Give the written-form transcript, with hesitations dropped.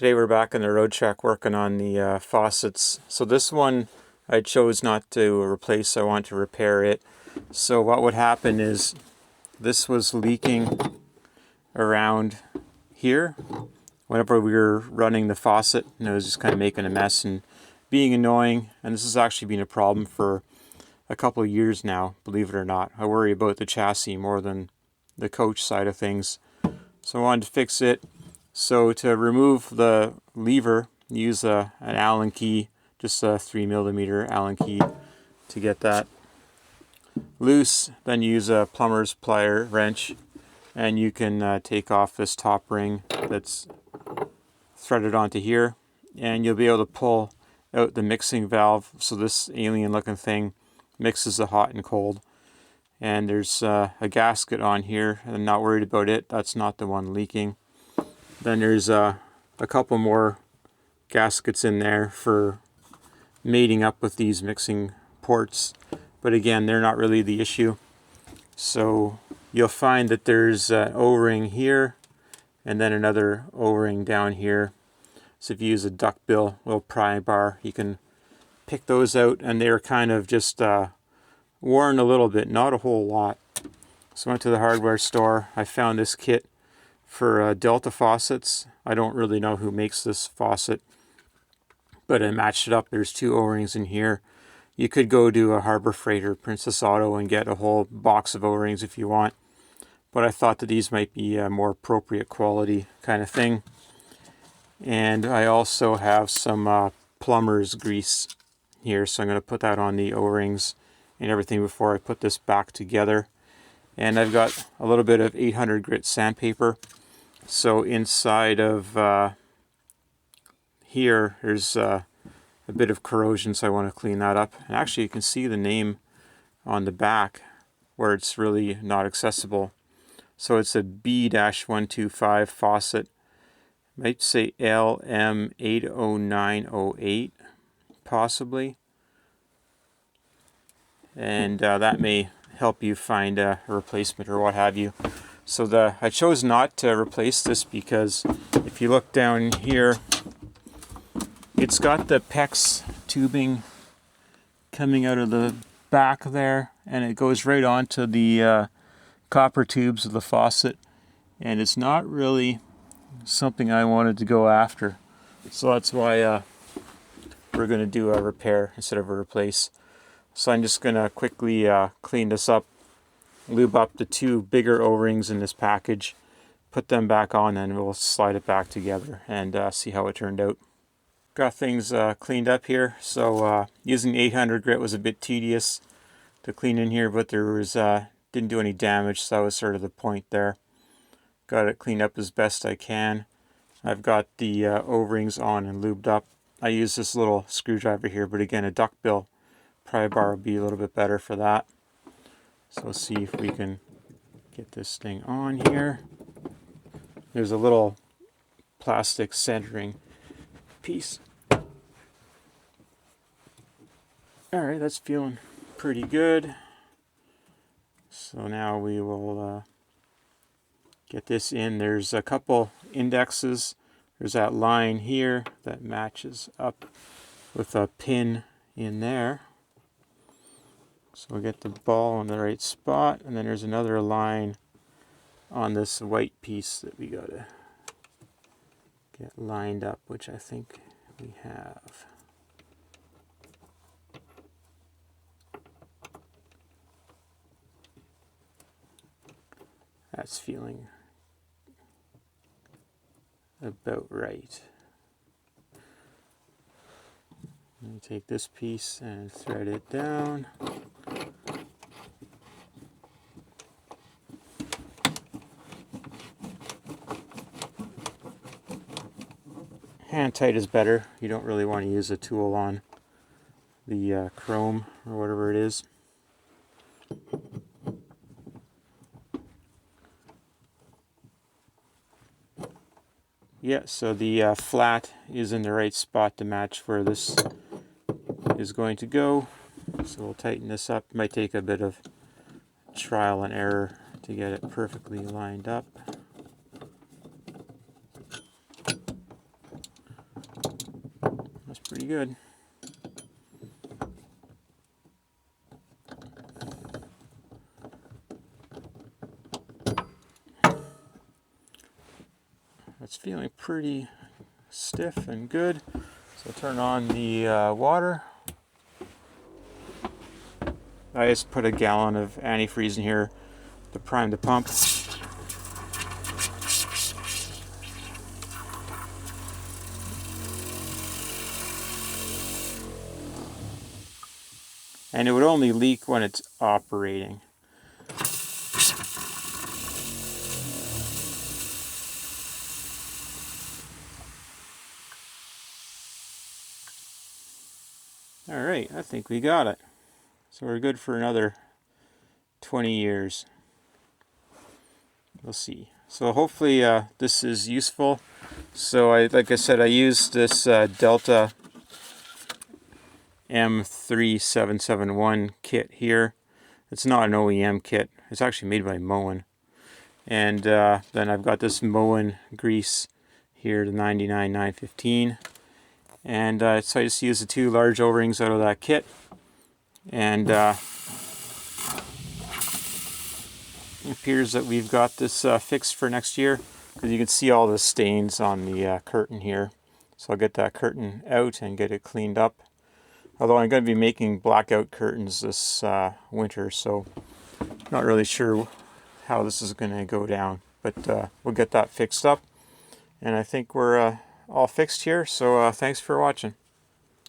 Today we're back in the Roadtrek working on the faucets. So this one I chose not to replace, I want to repair it. So what would happen is this was leaking around here whenever we were running the faucet, and it was just kind of making a mess and being annoying. And this has actually been a problem for a couple of years now, believe it or not. I worry about the chassis more than the coach side of things. So I wanted to fix it. So to remove the lever, use an Allen key, just a 3mm Allen key to get that loose. Then use a plumber's plier wrench, and you can take off this top ring that's threaded onto here, and you'll be able to pull out the mixing valve. So this alien looking thing mixes the hot and cold. And there's a gasket on here, and I'm not worried about it. That's not the one leaking. Then there's a couple more gaskets in there for mating up with these mixing ports. But again, they're not really the issue. So you'll find that there's an O-ring here and then another O-ring down here. So if you use a duckbill, little pry bar, you can pick those out, and they're kind of just worn a little bit, not a whole lot. So I went to the hardware store. I found this kit for Delta faucets. I don't really know who makes this faucet, but I matched it up. There's two O-rings in here. You could go to a Harbor Freight or Princess Auto and get a whole box of O-rings if you want, but I thought that these might be a more appropriate quality kind of thing. And I also have some plumber's grease here, so I'm going to put that on the O-rings and everything before I put this back together. And I've got a little bit of 800 grit sandpaper. So inside of here, there's a bit of corrosion, so I want to clean that up. And actually, you can see the name on the back where it's really not accessible. So it's a B-125 faucet. Might say LM80908, possibly. And that may help you find a replacement or what have you. So I chose not to replace this because if you look down here, it's got the PEX tubing coming out of the back there, and it goes right onto the copper tubes of the faucet, and it's not really something I wanted to go after. So that's why we're going to do a repair instead of a replace. So I'm just going to quickly clean this up, lube up the two bigger O-rings in this package, put them back on, and we'll slide it back together and see how it turned out. Got things cleaned up here. So using 800 grit was a bit tedious to clean in here, but there was didn't do any damage, so that was sort of the point there. Got it cleaned up as best I can. I've got the O-rings on and lubed up. I use this little screwdriver here, but again, a duckbill pry bar will be a little bit better for that. So let's see if we can get this thing on here. There's a little plastic centering piece. Alright, that's feeling pretty good. So now we will get this in. There's a couple indexes. There's that line here that matches up with a pin in there. So we'll get the ball in the right spot, and then there's another line on this white piece that we gotta get lined up, which I think we have. That's feeling about right. Let me take this piece and thread it down. Hand tight is better. You don't really want to use a tool on the chrome or whatever it is. Yeah, so the flat is in the right spot to match where this is going to go. So we'll tighten this up. Might take a bit of trial and error to get it perfectly lined up. pretty good. It's feeling pretty stiff and good. So turn on the water. I just put a gallon of antifreeze in here to prime the pump. And it would only leak when it's operating. All right, I think we got it. So we're good for another 20 years. We'll see. So hopefully this is useful. So like I said, I used this Delta M3771 kit here. It's not an OEM kit. It's actually made by Moen. And then I've got this Moen grease here, the 99915. And so I just used the 2 large O-rings out of that kit. And it appears that we've got this fixed for next year, because you can see all the stains on the curtain here. So I'll get that curtain out and get it cleaned up. Although I'm going to be making blackout curtains this winter, so not really sure how this is going to go down. But we'll get that fixed up. And I think we're all fixed here, so thanks for watching.